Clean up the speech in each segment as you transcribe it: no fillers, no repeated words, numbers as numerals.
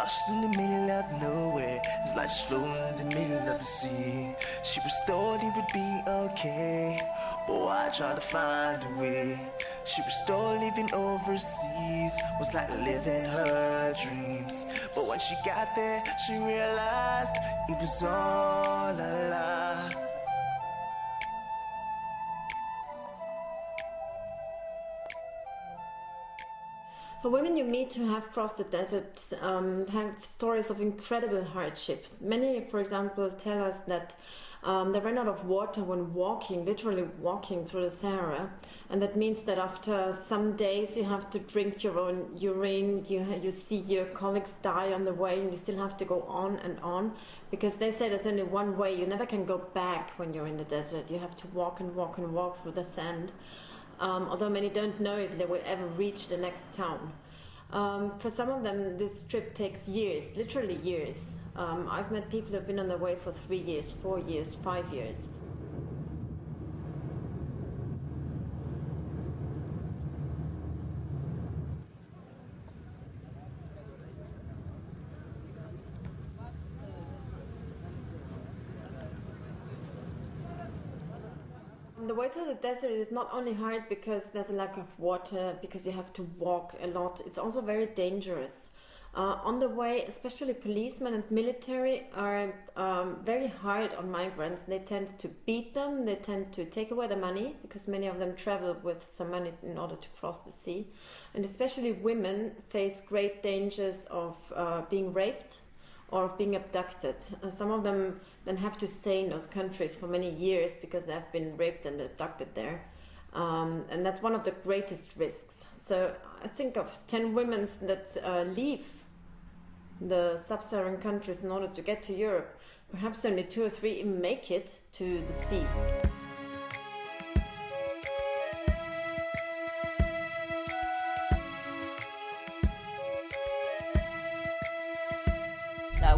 lost in the middle of nowhere. It's like she's floating in the middle of the sea. She was told it would be okay, but I tried to find a way. She was told living overseas was like living her dreams. But when she got there, she realized it was all a lie. So women you meet who have crossed the desert have stories of incredible hardships. Many, for example, tell us that they ran out of water when walking, literally walking through the Sahara. And that means that after some days you have to drink your own urine, you see your colleagues die on the way, and you still have to go on, because they say there's only one way. You never can go back when you're in the desert. You have to walk and walk and walk through the sand. Although many don't know if they will ever reach the next town. For some of them, this trip takes years, literally years. I've met people who have been on their way for 3 years, 4 years, 5 years. The way through the desert is not only hard because there's a lack of water, because you have to walk a lot, it's also very dangerous. On the way, especially policemen and military are very hard on migrants. They tend to beat them, they tend to take away the money, because many of them travel with some money in order to cross the sea. And especially women face great dangers of being raped or of being abducted. Some of them then have to stay in those countries for many years because they have been raped and abducted there. And that's one of the greatest risks. So I think of 10 women that leave the sub-Saharan countries in order to get to Europe. Perhaps only 2 or 3 make it to the sea.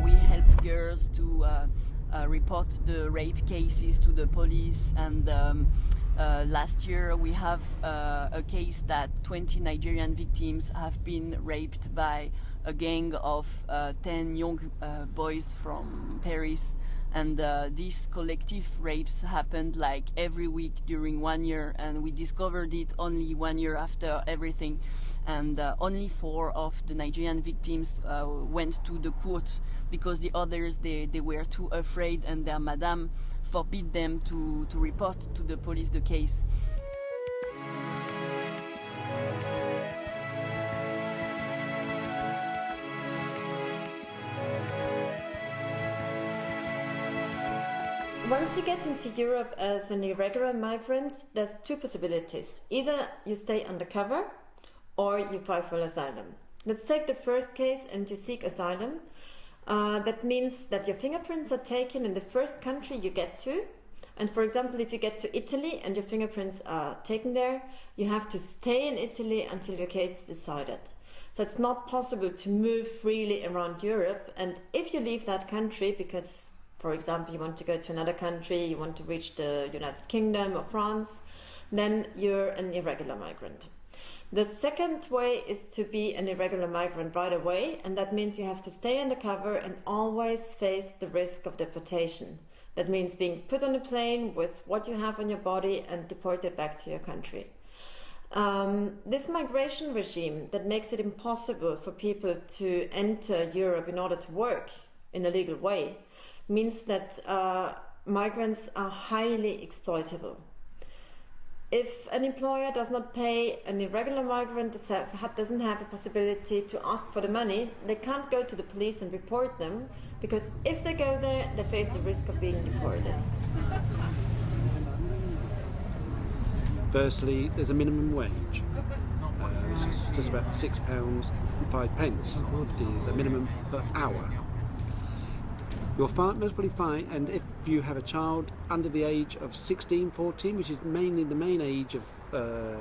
We help girls to report the rape cases to the police, and last year we have a case that 20 Nigerian victims have been raped by a gang of 10 young boys from Paris, and these collective rapes happened like every week during 1 year, and we discovered it only 1 year after everything. And only 4 of the Nigerian victims went to the court, because the others, they were too afraid, and their madam forbid them to report to the police the case. Once you get into Europe as an irregular migrant, there's 2 possibilities. Either you stay undercover, or you fight for asylum. Let's take the first case and you seek asylum. That means that your fingerprints are taken in the first country you get to. And for example, if you get to Italy and your fingerprints are taken there, you have to stay in Italy until your case is decided. So it's not possible to move freely around Europe. And if you leave that country because, for example, you want to go to another country, you want to reach the United Kingdom or France, then you're an irregular migrant. The second way is to be an irregular migrant right away, and that means you have to stay undercover and always face the risk of deportation. That means being put on a plane with what you have on your body and deported back to your country. This migration regime that makes it impossible for people to enter Europe in order to work in a legal way means that migrants are highly exploitable. If an employer does not pay an irregular migrant, doesn't have a possibility to ask for the money, they can't go to the police and report them, because if they go there, they face the risk of being deported. Firstly, there's a minimum wage, which is just about £6.05 is a minimum per hour. Your partner's probably fine, and if you have a child under the age of 16, 14, which is mainly the main age of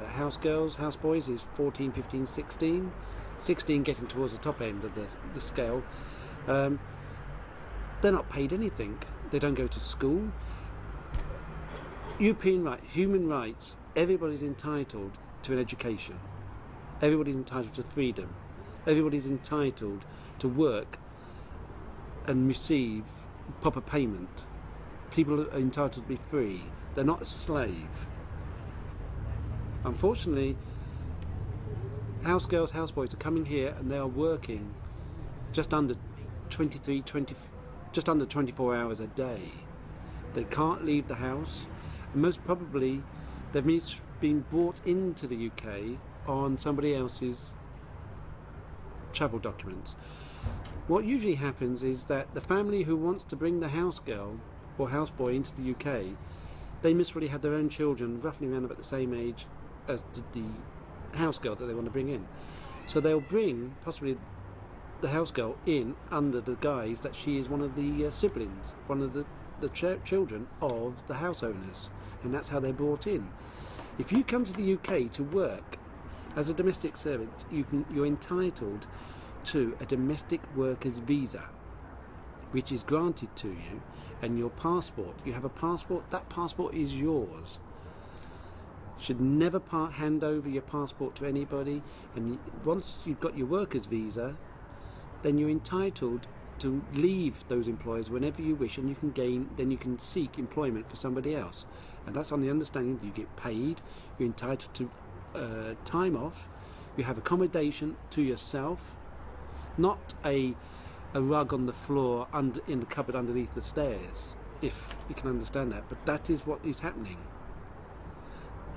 house girls, house boys is 14, 15, 16. 16 getting towards the top end of the scale. They're not paid anything. They don't go to school. Human rights, everybody's entitled to an education. Everybody's entitled to freedom. Everybody's entitled to work and receive proper payment. People are entitled to be free. They're not a slave. Unfortunately, house girls, houseboys are coming here and they are working just under 24 hours a day. They can't leave the house, and most probably they've been brought into the UK on somebody else's travel documents. What usually happens is that the family who wants to bring the house girl or houseboy into the UK, they must really have their own children roughly around about the same age as the house girl that they want to bring in. So they'll bring possibly the house girl in under the guise that she is one of the siblings, one of the children of the house owners, and that's how they're brought in. If you come to the UK to work as a domestic servant, you're entitled to a domestic workers visa, which is granted to you, and your passport. You have a passport. That passport is yours. Should never hand over your passport to anybody. And once you've got your workers visa, then you're entitled to leave those employers whenever you wish, and you can seek employment for somebody else. And that's on the understanding that you get paid. You're entitled to time off. You have accommodation to yourself, not a rug on the floor in the cupboard underneath the stairs, if you can understand that. But that is what is happening.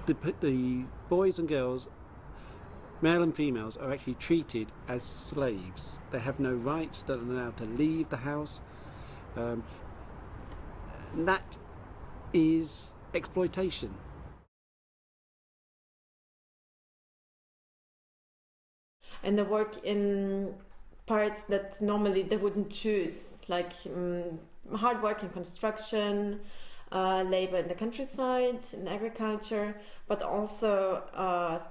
The boys and girls, male and females, are actually treated as slaves. They have no rights. They're not allowed to leave the house. That is exploitation. And they work in parts that normally they wouldn't choose, like hard work in construction, labor in the countryside, in agriculture, but also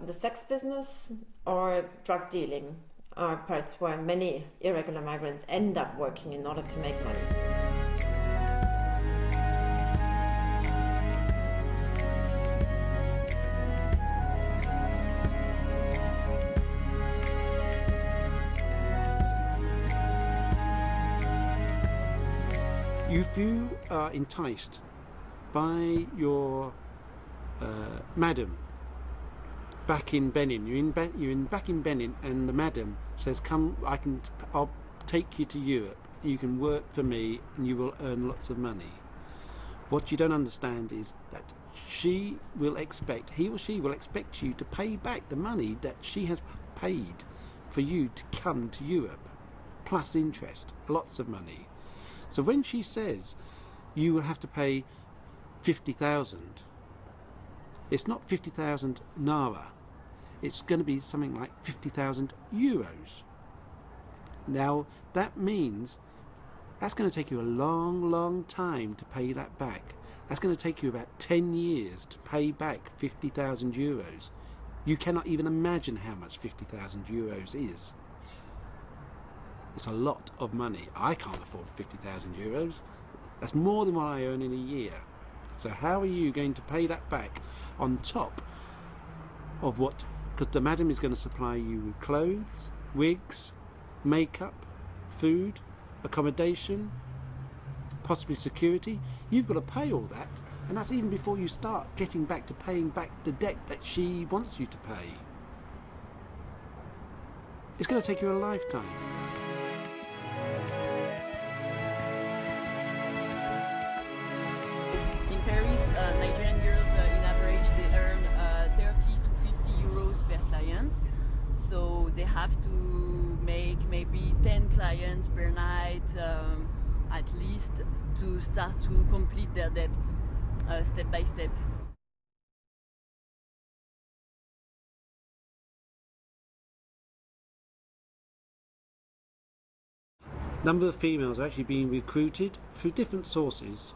the sex business or drug dealing are parts where many irregular migrants end up working in order to make money. If you are enticed by your madam back in Benin, you're back in Benin, and the madam says, "Come, I'll take you to Europe. You can work for me, and you will earn lots of money." What you don't understand is that he or she will expect you to pay back the money that she has paid for you to come to Europe, plus interest, lots of money. So when she says you will have to pay 50,000, it's not 50,000 Naira. It's going to be something like 50,000 euros. Now that means that's going to take you a long, long time to pay that back. That's going to take you about 10 years to pay back 50,000 euros. You cannot even imagine how much 50,000 euros is. It's a lot of money. I can't afford 50,000 euros. That's more than what I earn in a year. So how are you going to pay that back on top of what? Because the madam is going to supply you with clothes, wigs, makeup, food, accommodation, possibly security. You've got to pay all that, and that's even before you start getting back to paying back the debt that she wants you to pay. It's going to take you a lifetime. In Paris, Nigerian girls, in average, they earn 30 to 50 euros per client. So they have to make maybe 10 clients per night, at least, to start to complete their debt step by step. Number of females are actually being recruited through different sources.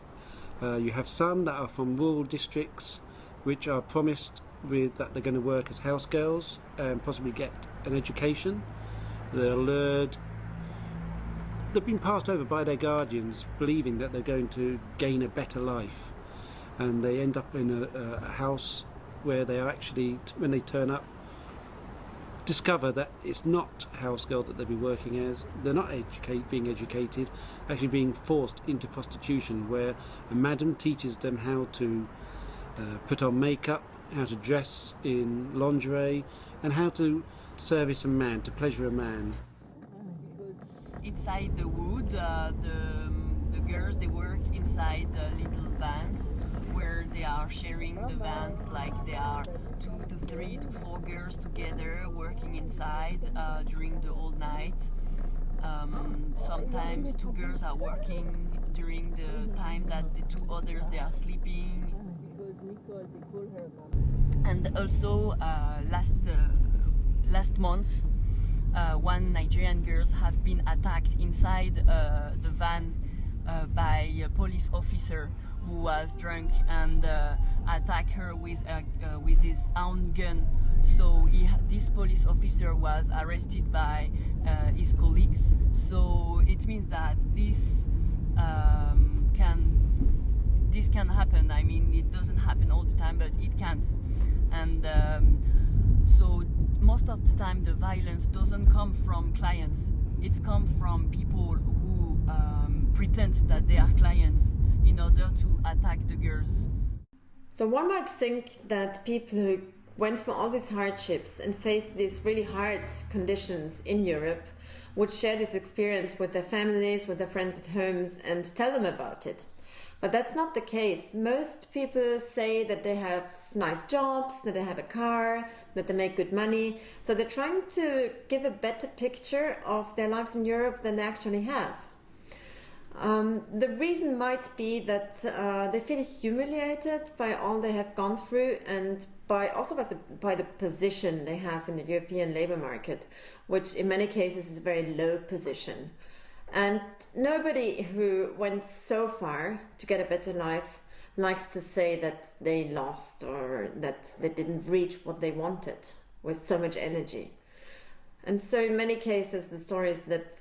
You have some that are from rural districts, which are promised that they're going to work as house girls and possibly get an education. They're lured. They've been passed over by their guardians, believing that they're going to gain a better life, and they end up in a house where they are actually, when they turn up, discover that it's not house girls that they'll be working as. They're not being educated, actually being forced into prostitution, where a madam teaches them how to put on makeup, how to dress in lingerie, and how to service a man, to pleasure a man. Inside the wood, the girls, they work inside little vans where they are sharing the vans, like they are 2 to 3 to 4 girls together working inside during the whole night. Sometimes 2 girls are working during the time that the 2 others, they are sleeping. And also last month, 1 Nigerian girls have been attacked inside the van by a police officer who was drunk and attacked her with his own gun. So this police officer was arrested by his colleagues. So it means that this can happen. I mean, it doesn't happen all the time, but it can. And so most of the time the violence doesn't come from clients. It's come from people who pretend that they are clients in order to attack the girls. So one might think that people who went through all these hardships and faced these really hard conditions in Europe would share this experience with their families, with their friends at homes, and tell them about it. But that's not the case. Most people say that they have nice jobs, that they have a car, that they make good money. So they're trying to give a better picture of their lives in Europe than they actually have. The reason might be that they feel humiliated by all they have gone through, and by the position they have in the European labour market, which in many cases is a very low position. And nobody who went so far to get a better life likes to say that they lost or that they didn't reach what they wanted with so much energy. And so in many cases the stories that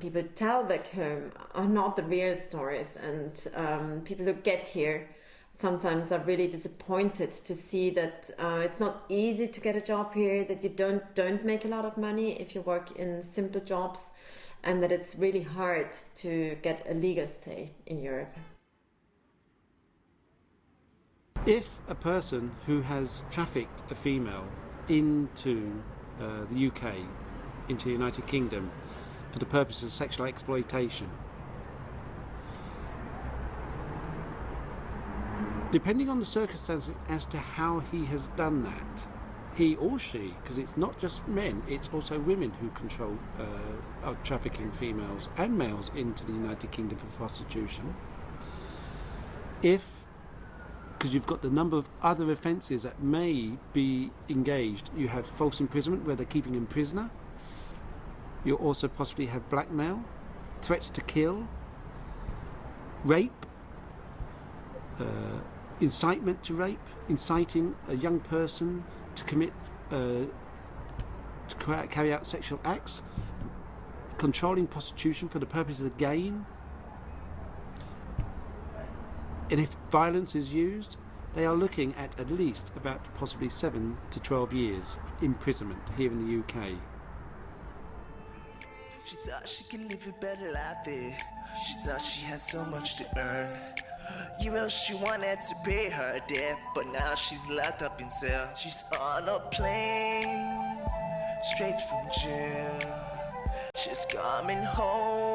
people tell back home are not the real stories, and people who get here sometimes are really disappointed to see that it's not easy to get a job here, that you don't make a lot of money if you work in simple jobs, and that it's really hard to get a legal stay in Europe. If a person who has trafficked a female into the UK, into the United Kingdom, for the purpose of sexual exploitation, depending on the circumstances as to how he has done that, he or she, because it's not just men, it's also women who control are trafficking females and males into the United Kingdom for prostitution. Because you've got the number of other offences that may be engaged. You have false imprisonment, where they're keeping him prisoner. You also possibly have blackmail, threats to kill, rape, incitement to rape, inciting a young person to commit, to carry out sexual acts, controlling prostitution for the purpose of gain. And if violence is used, they are looking at least about possibly 7 to 12 years imprisonment here in the UK. She thought she could live a better life there. She thought she had so much to earn. Euros she wanted to pay her debt, but now she's locked up in cell. She's on a plane, straight from jail. She's coming home.